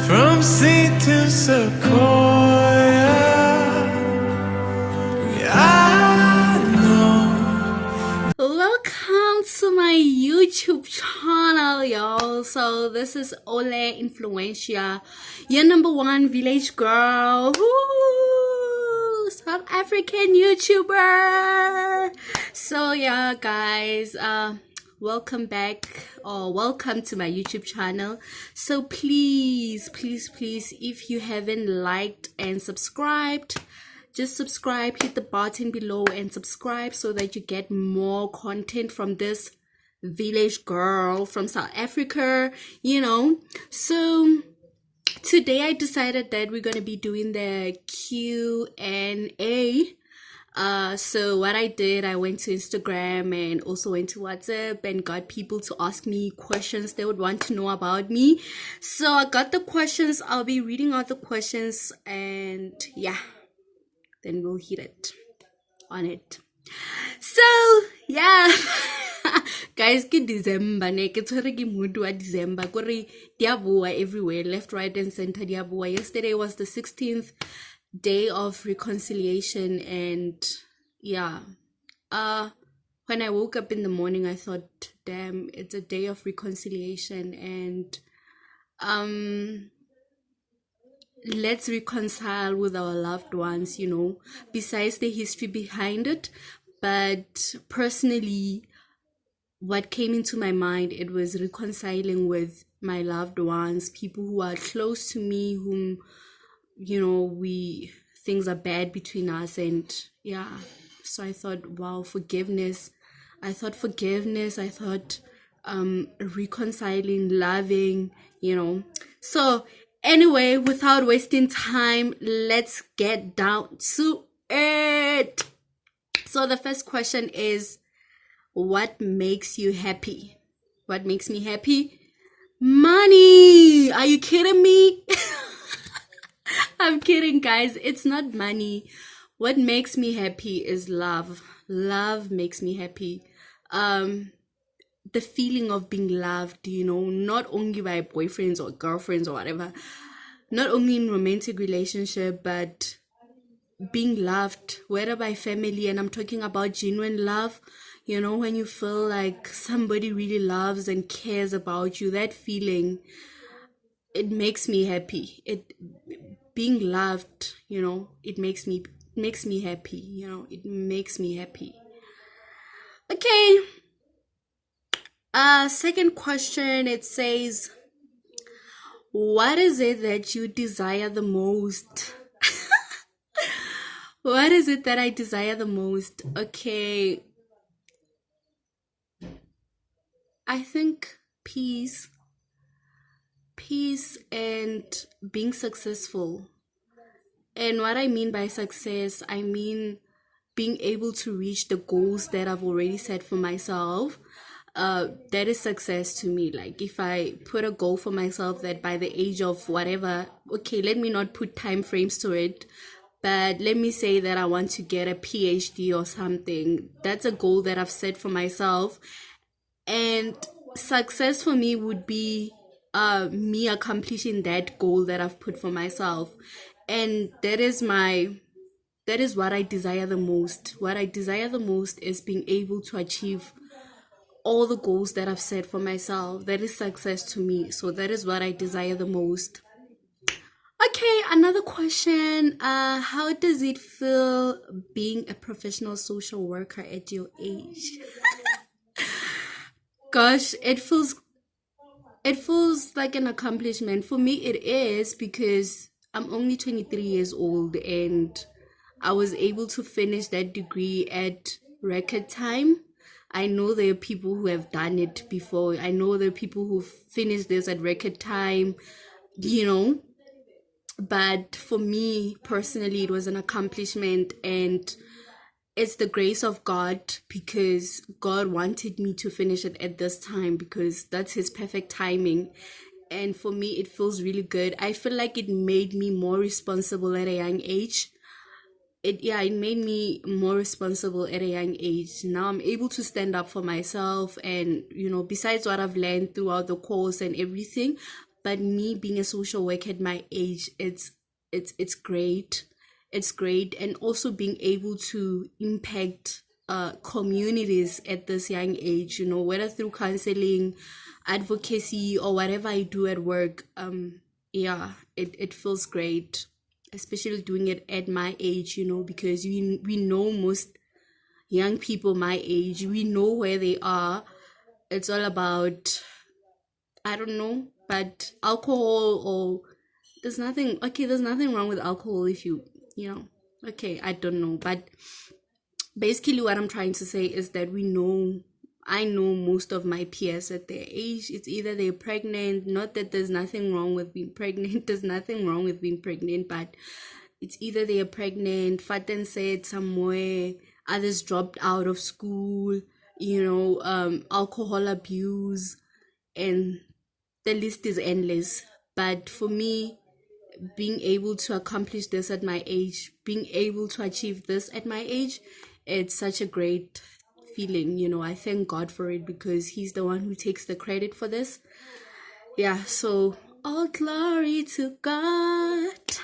From sea to Sequoia, I know. Welcome to my YouTube channel, y'all. So this is Ole Influencia, your #1 village girl. Woo! South African YouTuber. So yeah, guys, welcome back, or welcome to my YouTube channel. So please, if you haven't liked and subscribed, just subscribe, hit the button below and subscribe so that you get more content from this village girl from South Africa, So today I decided that we're going to be doing the Q&A. So what I did, I went to Instagram and also went to WhatsApp and got people to ask me questions they would want to know about me. So I got the questions. I'll be reading out the questions, and yeah, then we'll hit it on it. So yeah, guys, ke December ne ke tshwere ke mood wa December kore diaboa everywhere, left, right and center diaboa. Yesterday was the 16th day of reconciliation, and yeah, when I woke up in the morning I thought, damn, it's a day of reconciliation, and let's reconcile with our loved ones, besides the history behind it. But personally, what came into my mind, it was reconciling with my loved ones, people who are close to me, whom things are bad between us. And yeah, so I thought, wow, forgiveness. I thought reconciling, loving, So anyway, without wasting time, let's get down to it. So the first question is, what makes you happy? What makes me happy? Money! Are you kidding me? I'm kidding, guys. It's not money. What makes me happy is love. Love makes me happy. The feeling of being loved, not only by boyfriends or girlfriends or whatever, not only in romantic relationship, but being loved, whether by family, and I'm talking about genuine love, when you feel like somebody really loves and cares about you, that feeling, it makes me happy. Being loved, it makes me happy, it makes me happy. Okay. Second question, it says, what is it that you desire the most? What is it that I desire the most? Okay, I think peace and being successful. And what I mean by success, I mean being able to reach the goals that I've already set for myself. That is success to me. Like, if I put a goal for myself that by the age of whatever, okay, let me not put time frames to it, but let me say that I want to get a PhD or something. That's a goal that I've set for myself. And success for me would be me accomplishing that goal that I've put for myself. And that is what I desire the most. What I desire the most is being able to achieve all the goals that I've set for myself. That is success to me. So that is what I desire the most. Okay, another question. How does it feel being a professional social worker at your age? Gosh, it feels like an accomplishment. For me, it is, because I'm only 23 years old and I was able to finish that degree at record time. I know there are people who have done it before. I know there are people who finished this at record time, But for me personally, it was an accomplishment, and it's the grace of God, because God wanted me to finish it at this time, because that's his perfect timing. And for me, it feels really good. I feel like it made me more responsible at a young age. it made me more responsible at a young age. Now I'm able to stand up for myself, and besides what I've learned throughout the course and everything, but me being a social worker at my age, it's great. It's great. And also being able to impact communities at this young age, whether through counseling, advocacy, or whatever I do at work. Yeah, it feels great, especially doing it at my age, because we know most young people my age, we know where they are. It's all about, I don't know, but alcohol, or there's nothing wrong with alcohol if okay, I don't know, but basically what I'm trying to say is that I know most of my peers at their age, it's either they're pregnant. Not that there's nothing wrong with being pregnant, there's nothing wrong with being pregnant, but it's either they are pregnant, fat and said somewhere, others dropped out of school, alcohol abuse, and the list is endless. But for me, being able to accomplish this at my age, being able to achieve this at my age, it's such a great feeling. I thank God for it, because He's the one who takes the credit for this. Yeah, so all glory to God.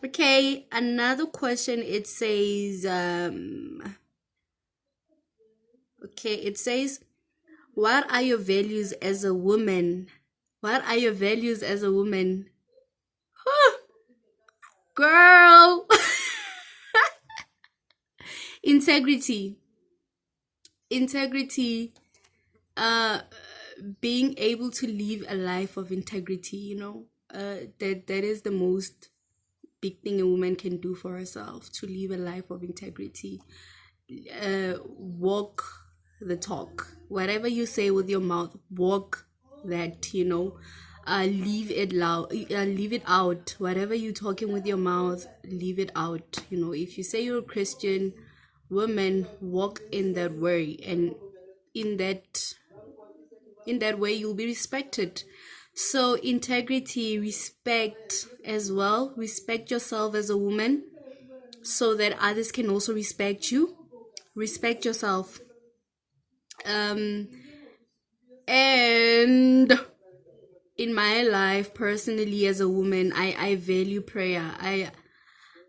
Okay, another question. It says, what are your values as a woman? What are your values as a woman? Girl! Integrity. Integrity. Being able to live a life of integrity, that is the most big thing a woman can do for herself, to live a life of integrity. Walk the talk. Whatever you say with your mouth, walk that. Leave it loud. Leave it out. Whatever you're talking with your mouth, leave it out. If you say you're a Christian woman, walk in that way, and in that way you'll be respected. So integrity, respect as well. Respect yourself as a woman, so that others can also respect you. Respect yourself. And in my life personally, as a woman, I value prayer.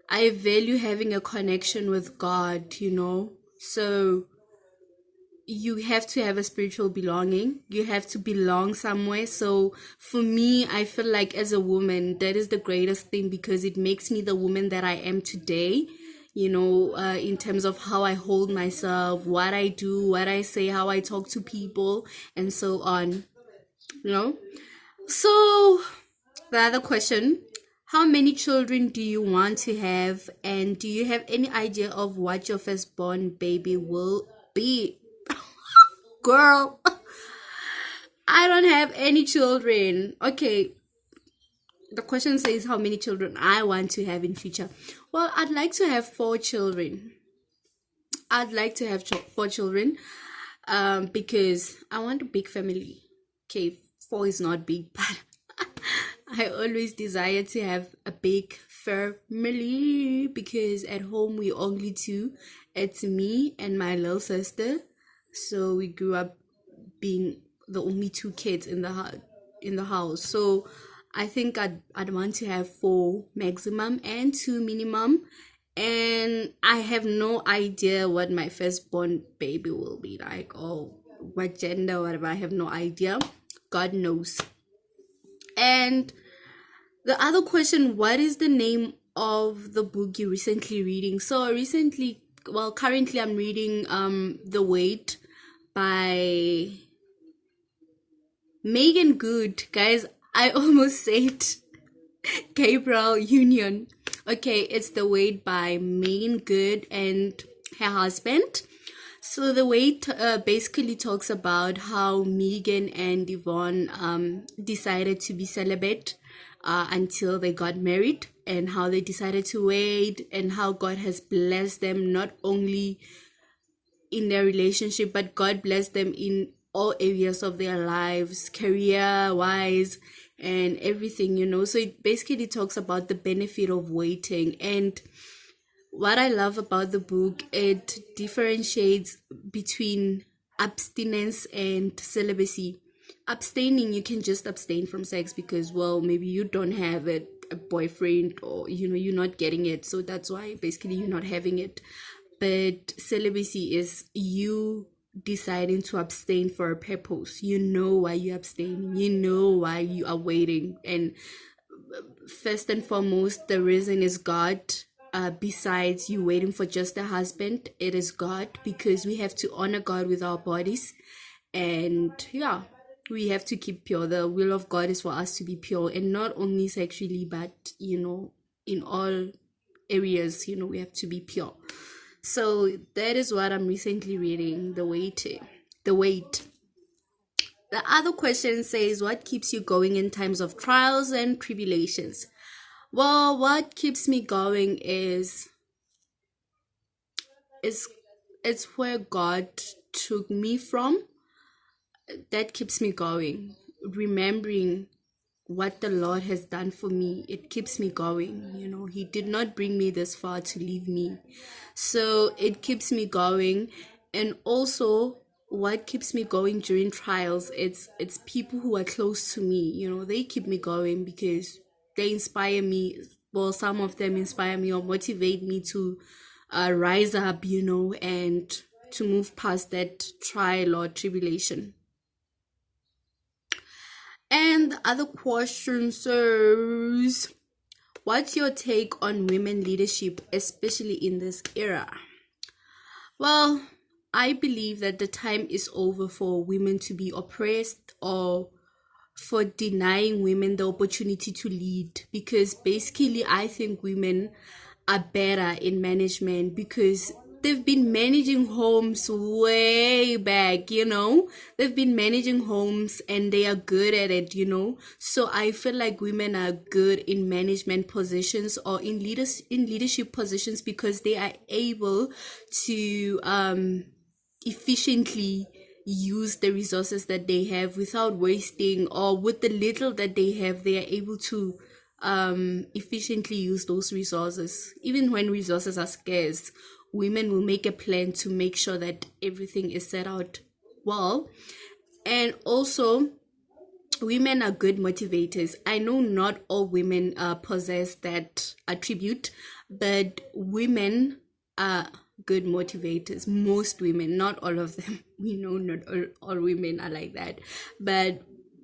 I value having a connection with God. So you have to have a spiritual belonging. You have to belong somewhere. So for me, I feel like as a woman, that is the greatest thing, because it makes me the woman that I am today. In terms of how I hold myself, what I do, what I say, how I talk to people, and so on. So the other question: how many children do you want to have, and do you have any idea of what your firstborn baby will be? Girl, I don't have any children. Okay, the question says how many children I want to have in future. Well, I'd like to have 4 children. I'd like to have 4 children, because I want a big family. Okay, 4 is not big, but I always desire to have a big family, because at home we only 2. It's me and my little sister. So we grew up being the only 2 kids in the house. So I think I'd want to have 4 maximum and 2 minimum. And I have no idea what my firstborn baby will be like, or what gender, whatever. I have no idea. God knows. And the other question: what is the name of the book you're recently reading? So currently I'm reading The Wait by Megan Good. Guys, I almost said Gabriel Union. Okay, it's The Wait by Megan Good and her husband. So The Wait basically talks about how Megan and Yvonne decided to be celibate until they got married, and how they decided to wait, and how God has blessed them, not only in their relationship, but God blessed them in all areas of their lives, career wise and everything. So it basically talks about the benefit of waiting. And what I love about the book, it differentiates between abstinence and celibacy. Abstaining, you can just abstain from sex because, well, maybe you don't have a boyfriend, or you're not getting it, so that's why basically you're not having it. But celibacy is you deciding to abstain for a purpose. You know why you're abstaining, you know why you are waiting, and first and foremost, the reason is God. Besides you waiting for just a husband, it is God, because we have to honor God with our bodies. And yeah, we have to keep pure. The will of God is for us to be pure, and not only sexually, but in all areas, we have to be pure. So that is what I'm recently reading, The Wait. The other question says, what keeps you going in times of trials and tribulations? Well, what keeps me going is it's where God took me from. That keeps me going. Remembering what the Lord has done for me, it keeps me going. He did not bring me this far to leave me. So it keeps me going. And also, what keeps me going during trials, it's people who are close to me. They keep me going because they inspire me. Well, some of them inspire me or motivate me to rise up, and to move past that trial or tribulation. And the other question says, what's your take on women leadership, especially in this era? Well, I believe that the time is over for women to be oppressed, or for denying women the opportunity to lead, because basically I think women are better in management because they've been managing homes way back. They've been managing homes and they are good at it. So I feel like women are good in management positions or in leadership positions because they are able to efficiently use the resources that they have without wasting, or with the little that they have, they are able to efficiently use those resources. Even when resources are scarce, women will make a plan to make sure that everything is set out well. And also, women are good motivators. I know not all women possess that attribute, but women are good motivators. Most women, not all of them. We know not all women are like that, but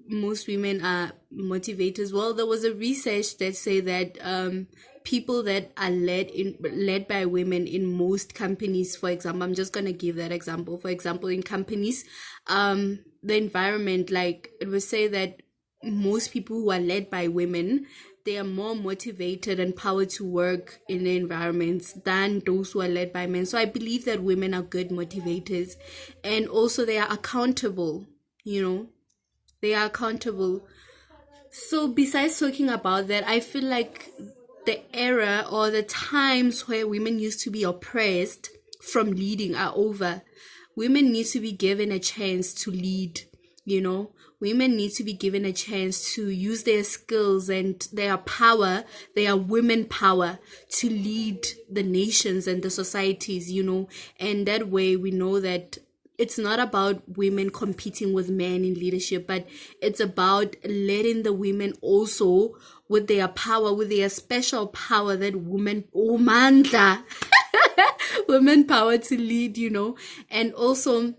most women are motivators. Well, there was a research that say that people that are led by women in most companies, for example, I'm just gonna give that example. For example, in companies, the environment, like it would say that most people who are led by women, they are more motivated and powered to work in the environments than those who are led by men. So I believe that women are good motivators, and also they are accountable. They are accountable. So besides talking about that, I feel like the era or the times where women used to be oppressed from leading are over. Women need to be given a chance to lead. Women need to be given a chance to use their skills and their power, their women power, to lead the nations and the societies. And that way we know that it's not about women competing with men in leadership, but it's about letting the women also, with their power, with their special power, that women power to lead. And also,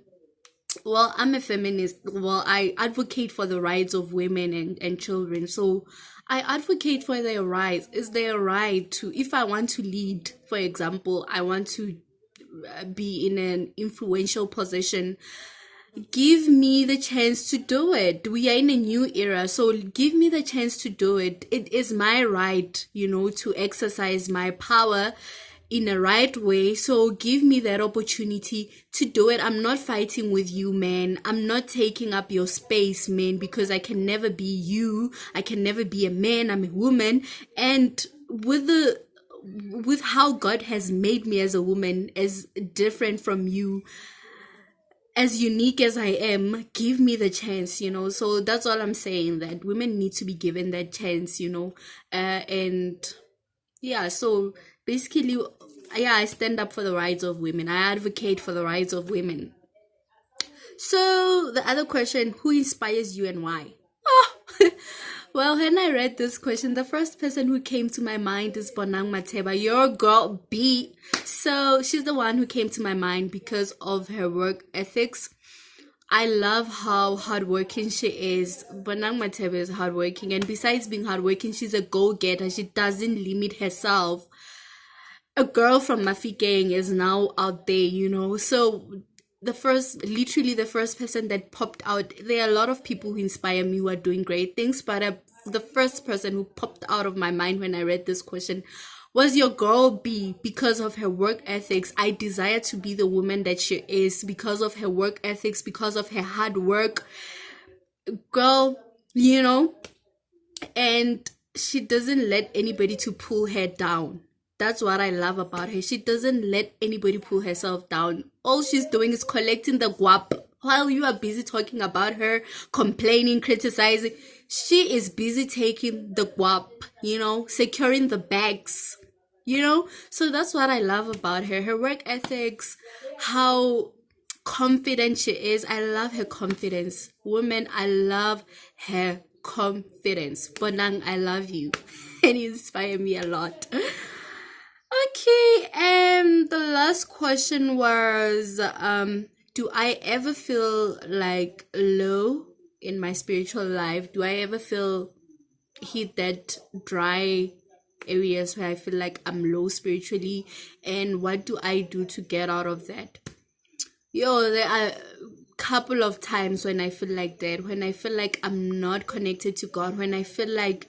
well, I'm a feminist. Well, I advocate for the rights of women and children. So I advocate for their rights. It's their right to, if I want to lead, for example, I want to be in an influential position, give me the chance to do it. We are in a new era, so give me the chance to do it. It is my right, to exercise my power in a right way. So give me that opportunity to do it. I'm not fighting with you, man. I'm not taking up your space, man, because I can never be you. I can never be a man. I'm a woman. And with how God has made me as a woman, as different from you, as unique as I am, give me the chance. So that's all I'm saying, that women need to be given that chance. And yeah, so basically yeah, I stand up for the rights of women. I advocate for the rights of women. So the other question, who inspires you and why? Oh, well, when I read this question, the first person who came to my mind is Bonang Mateba, your girl B. So she's the one who came to my mind because of her work ethics. I love how hardworking she is. Bonang Mateba is hardworking, and besides being hardworking, she's a go-getter. She doesn't limit herself. A girl from Mafikeng is now out there, So literally the first person that popped out, there are a lot of people who inspire me who are doing great things, but the first person who popped out of my mind when I read this question was your girl B. Because of her work ethics, I desire to be the woman that she is because of her work ethics, because of her hard work. Girl, and she doesn't let anybody to pull her down. That's what I love about her. She doesn't let anybody pull herself down. All she's doing is collecting the guap. While you are busy talking about her, complaining, criticizing, she is busy taking the guap, securing the bags, So that's what I love about her. Her work ethics, how confident she is. I love her confidence. Women, I love her confidence. Bonang, I love you. And you inspire me a lot. Okay, and the last question was, do I ever feel like low in my spiritual life? Do I ever feel hit that dry areas where I feel like I'm low spiritually? And what do I do to get out of that? There are a couple of times when I feel like that, when I feel like I'm not connected to God, when I feel like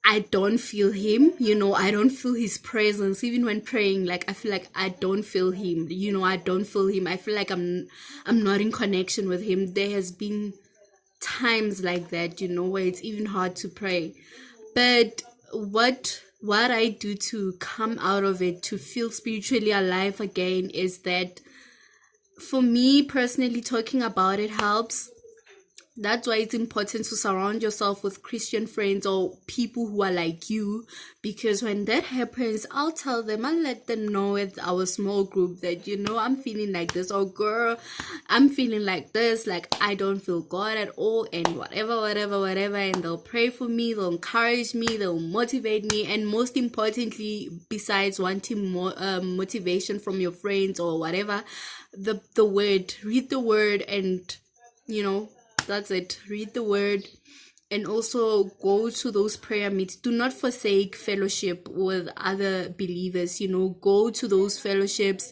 I don't feel him, I don't feel his presence. Even when praying, like I feel like I don't feel him, I don't feel him. I feel like I'm not in connection with him. There has been times like that, where it's even hard to pray. But what I do to come out of it, to feel spiritually alive again, is that for me personally, talking about it helps. That's why it's important to surround yourself with Christian friends or people who are like you, because when that happens, I'll let them know with our small group that, I'm feeling like this, or girl, I'm feeling like this, like I don't feel God at all, and whatever, and they'll pray for me, they'll encourage me, they'll motivate me, and most importantly, besides wanting more motivation from your friends or whatever, the word, read the word, and that's it. Read the word and also go to those prayer meets. Do not forsake fellowship with other believers. Go to those fellowships.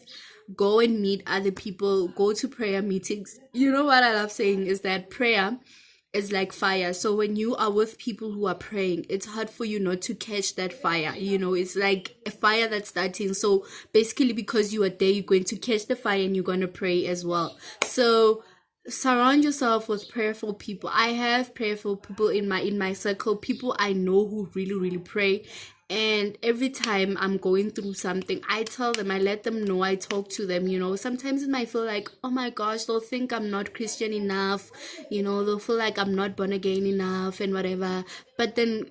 Go and meet other people. Go to prayer meetings. What I love saying is that prayer is like fire. So when you are with people who are praying, it's hard for you not to catch that fire. It's like a fire that's starting. So basically, because you are there, you're going to catch the fire and you're going to pray as well. So surround yourself with prayerful people. I have prayerful people in my circle, people I know who really, really pray. And every time I'm going through something, I tell them, I let them know, I talk to them. Sometimes it might feel like, oh my gosh, they'll think I'm not Christian enough, they'll feel like I'm not born again enough and whatever. But then,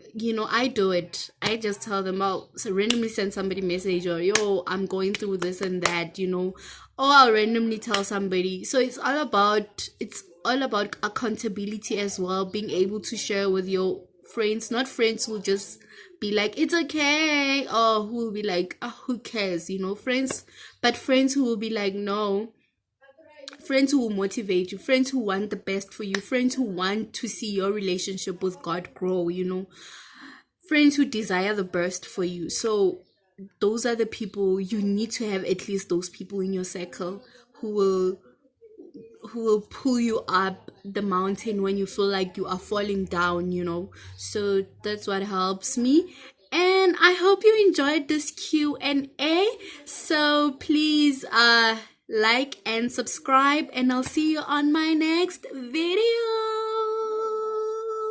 I do it. I just tell them, so randomly send somebody a message, or yo, I'm going through this and that, or I'll randomly tell somebody. So it's all about accountability as well, being able to share with your friends, not friends who just be like, it's okay, or who will be like, oh, who cares, friends, but friends who will be like, no, friends who will motivate you, friends who want the best for you, friends who want to see your relationship with God grow, friends who desire the best for you. So those are the people you need to have, at least those people in your circle who will pull you up the mountain when you feel like you are falling down, So that's what helps me. And I hope you enjoyed this Q&A. So please like and subscribe, and I'll see you on my next video.